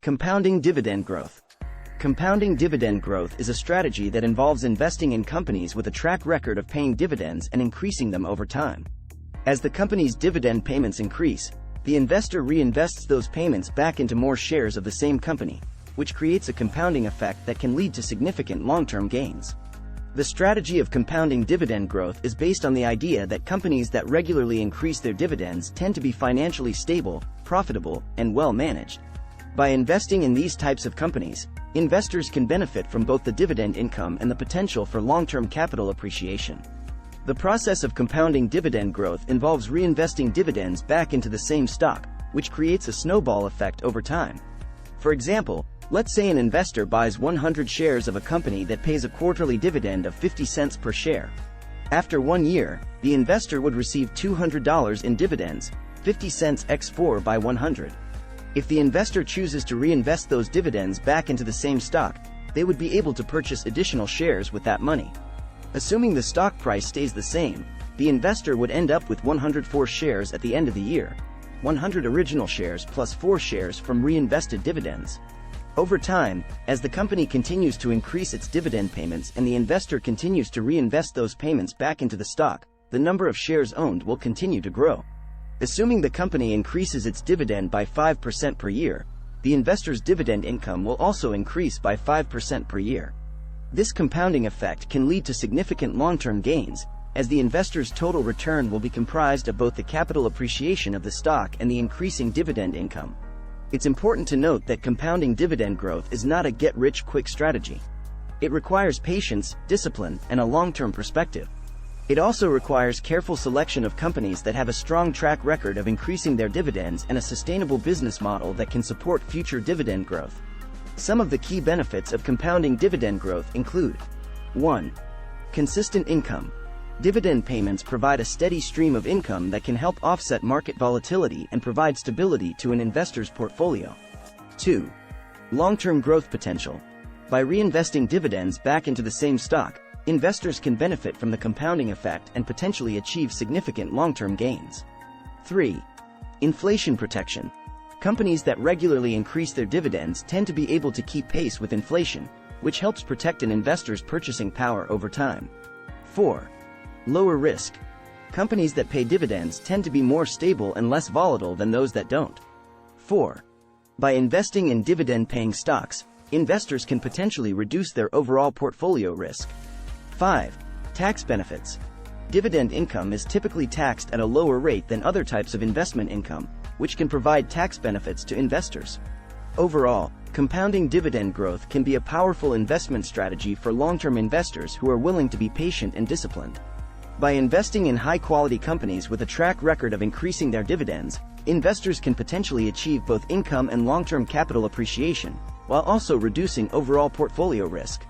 Compounding dividend growth. Compounding dividend growth is a strategy that involves investing in companies with a track record of paying dividends and increasing them over time. As the company's dividend payments increase, the investor reinvests those payments back into more shares of the same company, which creates a compounding effect that can lead to significant long-term gains. The strategy of compounding dividend growth is based on the idea that companies that regularly increase their dividends tend to be financially stable, profitable, and well-managed. By investing in these types of companies, investors can benefit from both the dividend income and the potential for long-term capital appreciation. The process of compounding dividend growth involves reinvesting dividends back into the same stock, which creates a snowball effect over time. For example, let's say an investor buys 100 shares of a company that pays a quarterly dividend of 50 cents per share. After 1 year, the investor would receive $200 in dividends, 50 cents x 4 by 100. If the investor chooses to reinvest those dividends back into the same stock, they would be able to purchase additional shares with that money. Assuming the stock price stays the same, the investor would end up with 104 shares at the end of the year, 100 original shares plus 4 shares from reinvested dividends. Over time, as the company continues to increase its dividend payments and the investor continues to reinvest those payments back into the stock, the number of shares owned will continue to grow. Assuming the company increases its dividend by 5% per year, the investor's dividend income will also increase by 5% per year. This compounding effect can lead to significant long-term gains, as the investor's total return will be comprised of both the capital appreciation of the stock and the increasing dividend income. It's important to note that compounding dividend growth is not a get-rich-quick strategy. It requires patience, discipline, and a long-term perspective. It also requires careful selection of companies that have a strong track record of increasing their dividends and a sustainable business model that can support future dividend growth. Some of the key benefits of compounding dividend growth include: 1. Consistent income. Dividend payments provide a steady stream of income that can help offset market volatility and provide stability to an investor's portfolio. 2. Long-term growth potential. By reinvesting dividends back into the same stock, investors can benefit from the compounding effect and potentially achieve significant long-term gains. 3. Inflation protection. Companies that regularly increase their dividends tend to be able to keep pace with inflation, which helps protect an investor's purchasing power over time. 4. Lower risk. Companies that pay dividends tend to be more stable and less volatile than those that don't. 4. By investing in dividend-paying stocks, investors can potentially reduce their overall portfolio risk. 5. Tax benefits. Dividend income is typically taxed at a lower rate than other types of investment income, which can provide tax benefits to investors. Overall, compounding dividend growth can be a powerful investment strategy for long-term investors who are willing to be patient and disciplined. By investing in high-quality companies with a track record of increasing their dividends, investors can potentially achieve both income and long-term capital appreciation, while also reducing overall portfolio risk.